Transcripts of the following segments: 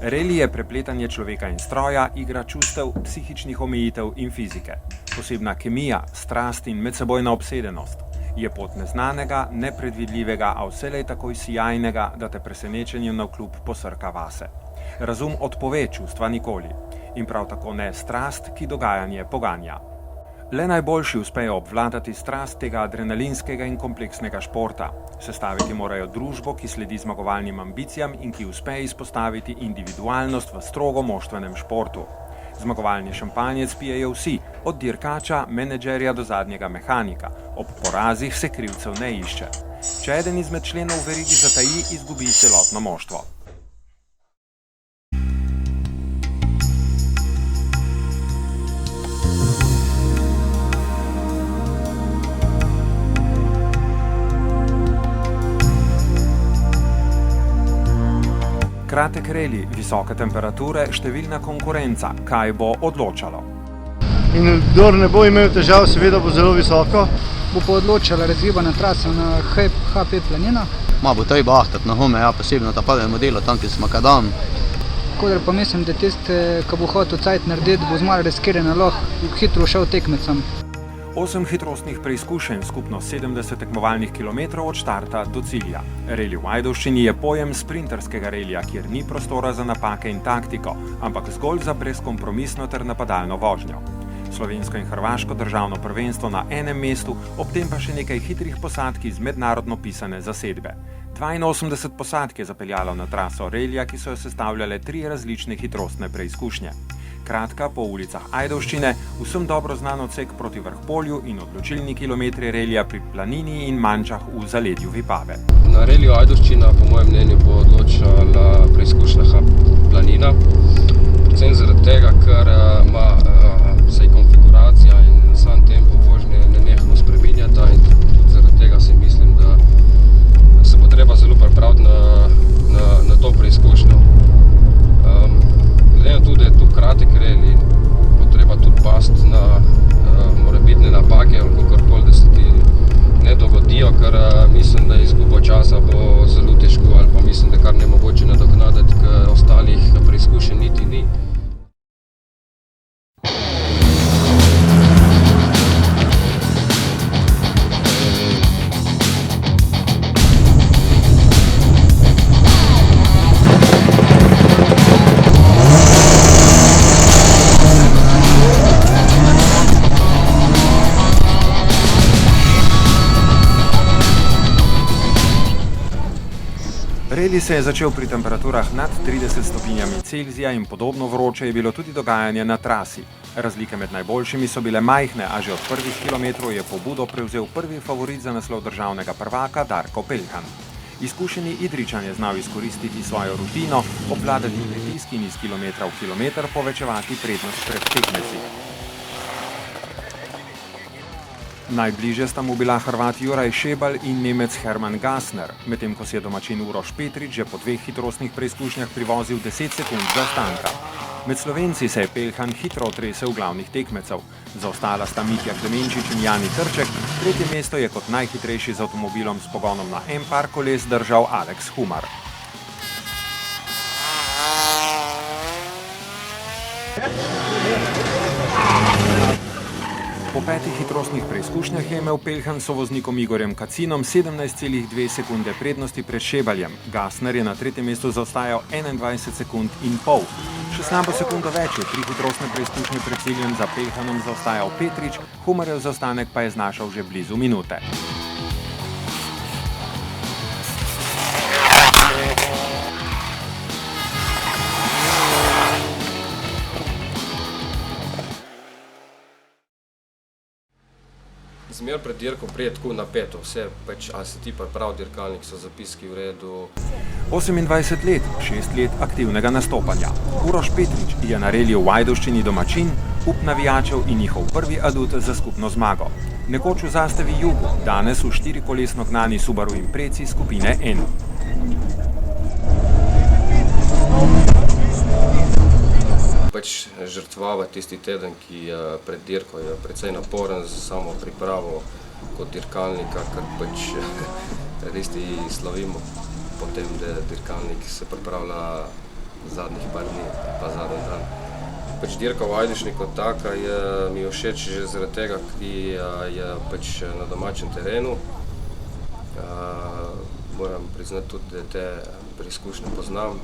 Reli je prepletanje človeka in stroja, igra čustev, psihičnih omejitev in fizike. Posebna kemija, strast in medsebojna obsedenost. Je pot neznanega, nepredvidljivega, a vselej takoj sijajnega, da te presenečenju navkljub posrka vase. Razum odpove, čustva nikoli. In prav tako ne strast, ki dogajanje poganja. Le najboljši uspejo obvladati strast tega adrenalinskega in kompleksnega športa. Sestaviti morajo družbo, ki sledi zmagovalnim ambicijam in ki uspe izpostaviti individualnost v strogo moštvenem športu. Zmagovalni šampanjec pijejo vsi, od dirkača, menedžerja do zadnjega mehanika. Ob porazih se krivcev ne išče. Če eden izmed členov v verigi zataji, izgubi celotno moštvo. Kratek reli, visoke temperature, številna konkurenca. Kaj bo odločalo? In kdor ne bo imel težav, seveda bo zelo visoko. Bo pa odločala razgibana trasa na HP planina. Malo bo treba ahtati na home, posebno ta prvem modelu, tam ki smo kadam. Kodar pa mislim, da tiste, ki bo hotel cajt narediti, bo z malo riskiran, lahko hitro šel tekmecam. 8 hitrostnih preizkušenj, skupno 70 tekmovalnih kilometrov od štarta do cilja. Reli v Ajdovščini je pojem sprinterskega relija, kjer ni prostora za napake in taktiko, ampak zgolj za brezkompromisno ter napadalno vožnjo. Slovensko in hrvaško državno prvenstvo na enem mestu, ob tem pa še nekaj hitrih posadk iz mednarodno pisane zasedbe. 82 posadk je zapeljalo na traso relija, ki so jo sestavljale 3 različne hitrostne preizkušnje. Kratka, po ulicah Ajdovščine, vsem dobro znan odsek proti Vrhpolju in odločilni kilometri relija pri Planini in Mančah v zaledju Vipave. Na reliju Ajdovščina, po mojem mnenju, bo odločala preizkušnja Planina. Predvsem zaradi tega, ker se konfiguracija in sam tempo vožnje nenehno spreminjata in tudi zaradi tega si mislim, da se bo treba zelo pripraviti na to preizkušnjo. Glede na to, da je tu kratek reli, bo treba tudi pasti na morebitne napake ali kakorkoli, da se ti ne dogodijo, ker mislim, da izgubo časa bo zelo težko ali pa mislim, da kar nemogoče nadoknaditi, ker ostalih preizkušenj niti ni. Reli se je začel pri temperaturah nad 30 stopinjami Celzija in podobno vroče je bilo tudi dogajanje na trasi. Razlike med najboljšimi so bile majhne, a že od prvih kilometrov je pobudo prevzel prvi favorit za naslov državnega prvaka Darko Peljhan. Izkušeni Idrijčan je znal izkoristiti svojo rutino, obvladati pritisk in iz kilometra v kilometer povečevati prednost pred tekmeci. Najbližje sta mu bila Hrvat Juraj Šebal in Nemec Hermann Gassner, medtem ko si je domačin Uroš Petrič že po 2 hitrostnih preizkušnjah privozil 10 sekund zaostanka. Med Slovenci se je Peljhan hitro otresel glavnih tekmecev. Zaostala sta Mitja Klemenčič in Jani Trček, tretje mesto je kot najhitrejši z avtomobilom s pogonom na en par koles držal Alex Humar. Po 5 hitrostnih preizkušnjah je imel Peljhan s sovoznikom Igorjem Kacinom 17,2 sekunde prednosti pred Šebaljem. Gassner je na tretjem mestu zaostajal 21 sekund in pol. Še slabo sekundo več je 3 hitrostne preizkušnje pred ciljem za Peljhanom zaostajal Petrič, Humarjev zaostanek pa je znašal že blizu minute. Zmer pred dirko prije tako napeto, vse ali si ti prav dirkalnik, so zapiski v redu. 28 let, 6 let aktivnega nastopanja. Uroš Petrič je na reliju v Ajdovščini domačin, up navijačev in njihov prvi adut za skupno zmago. Nekoč v zastavi Jugu, danes v 4-kolesno gnani Subaru Imprezi skupine N. Žrtvovati tisti teden, ki pred dirko je precej naporen za samo pripravo kot dirkalnika, ker res ti slavimo po tem, da dirkalnik se pripravlja zadnjih par dni, pa zadnji dan. Pač dirka v Ajdovščini kot taka mi je všeč že zaradi tega, ker je pač na domačem terenu. Moram priznati tudi, da te preizkušnje poznam.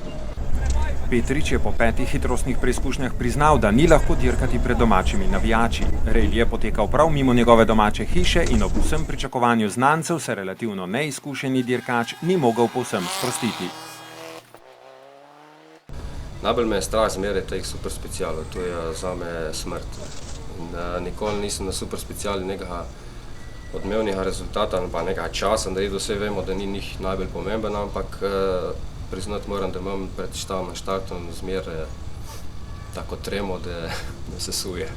Petrič je po 5 hitrostnih preizkušnjah priznal, da ni lahko dirkati pred domačimi navijači. Rally je potekal prav mimo njegove domače hiše in ob vsem pričakovanju znancev se relativno neizkušeni dirkač ni mogel povsem sprostiti. Najbolj me je strah zmeraj teh superspecialov, to je zame smrt. Nikoli nisem na superspeciali nekega odmevnega rezultata ali pa nekega časa naredil, vse vemo, da ni njih najbolj pomemben, ampak priznati moram, da imam pred štartom zmeraj tako tremo, da se suje.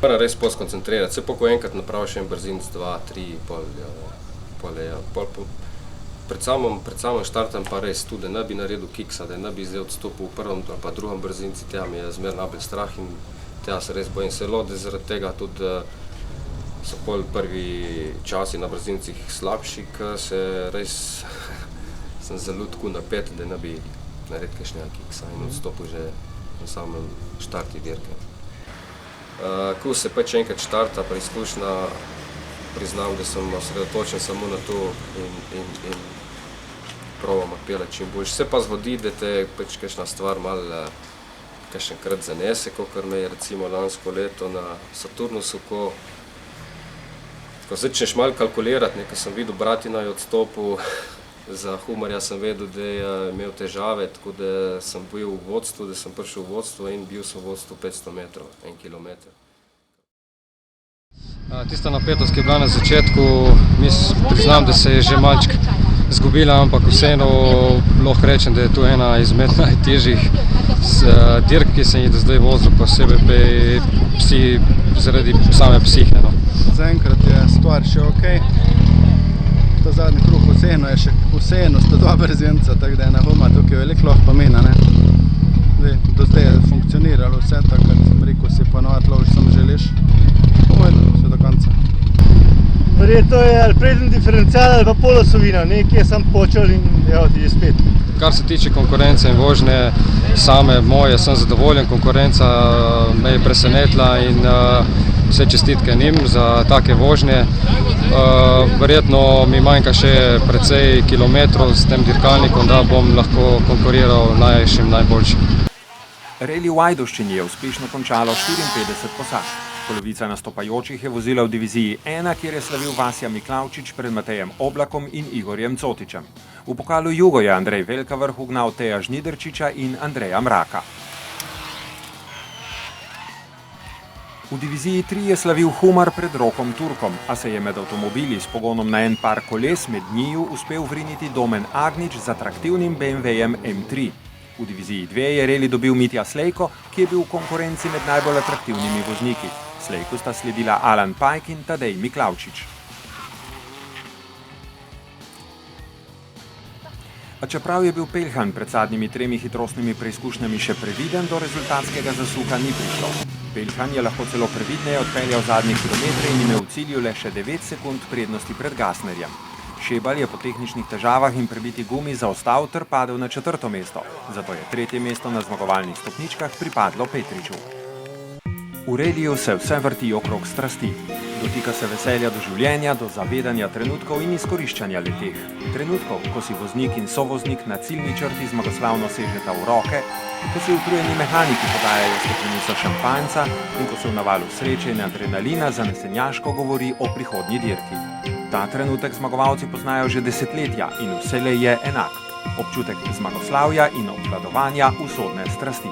Moram res skoncentrati, se ko enkrat napraviš en brzinc, 2, 3, pred samim štartom pa res tudi, da ne bi naredil kiksa, da ne bi zdaj odstopil v prvem ali pa drugem brzinci, tega mi je zmeraj najbolj strah in tega se res bojim zelo, da zaradi tega tudi so pol prvi časi na brzincih slabši, ker se res sem zelo tako napet, da ne bi naredil kakšnega kiksa in odstopil že na samem štarti dirke. Ko se pač enkrat štarta preizkušnja, priznam, da sem osredotočen samo na to in probam odpeljati čim boljše. Se pa zgodi, da te pač kakšna stvar malo kakšenkrat zanese, kakor me je recimo lansko leto na Saturnusu, ko začneš malo kalkulirati, nekaj sem videl, Bratina je odstopil, za Humarja sem vedel, da je imel težave, tako da sem bil v vodstvu, da sem prišel v vodstvo in bil sem v vodstvu 500 metrov, 1 kilometer. Tista napetost, ki je bila na začetku, priznam, da se je že malček izgubila, ampak vseeno lahko rečem, da je to ena izmed najtežjih dirk, ki sem jih do zdaj vozil, posebej zaradi same psihe. Zaenkrat je stvar še okej. Ta zadnji kruh vseeno je še vseeno, sta dva brzinca, tako da je na Humar tukaj veliko lahko pomena. Do zdaj je funkcioniralo vse, tako da sem rekel, si ponovati loviš, samo želiš. Povedal vse do konca. Verjetno je ali preden diferencial ali pa polosovina, nekje sem počel in evo ti je spet. Kar se tiče konkurence in vožnje same moje, sem zadovoljen, konkurenca me je presenetila in vse čestitke njim za take vožnje. Verjetno mi manjka še precej kilometrov s tem dirkalnikom, da bom lahko konkuriral najboljšim. Rally v Ajdovščini je uspešno končalo 54 posadk. Polovica nastopajočih je vozila v diviziji 1, kjer je slavil Vasja Miklavčič pred Matejem Oblakom in Igorjem Cotičem. V pokalu Jugo je Andrej Velkavrh ugnal Teja Žniderčiča in Andreja Mraka. V diviziji 3 je slavil Humar pred Rokom Turkom, a se je med avtomobili s pogonom na en par koles med njiju uspel vriniti Domen Agnič z atraktivnim BMW-jem M3. V diviziji 2 je rally dobil Mitja Slejko, ki je bil v konkurenci med najbolj atraktivnimi vozniki. Slejku sta sledila Alan Pajk in Tadej Miklavčič. A čeprav je bil Peljhan pred zadnjimi 3 hitrostnimi preizkušnjami še previden, do rezultatskega zasuka ni prišlo. Peljhan je lahko celo previdneje odpeljal zadnje kilometre in imel v cilju le še 9 sekund prednosti pred Gasnerjem. Šebal je po tehničnih težavah in prebiti gumi zaostal ter padel na 4. mesto, zato je 3. mesto na zmagovalnih stopničkah pripadlo Petriču. V ralliju se vse vrti okrog strasti. Dotika se veselja do življenja, do zavedanja trenutkov in izkoriščanja le-teh. Trenutkov, ko si voznik in sovoznik na ciljni črti zmagoslavno sežeta v roke, ko si utrujeni mehaniki podajajo steklenico šampanjca in ko se v navalu sreče in adrenalina zanesenjaško govori o prihodnji dirki. Ta trenutek zmagovalci poznajo že desetletja in vselej je enak. Občutek zmagoslavja in obvladovanja usodne strasti.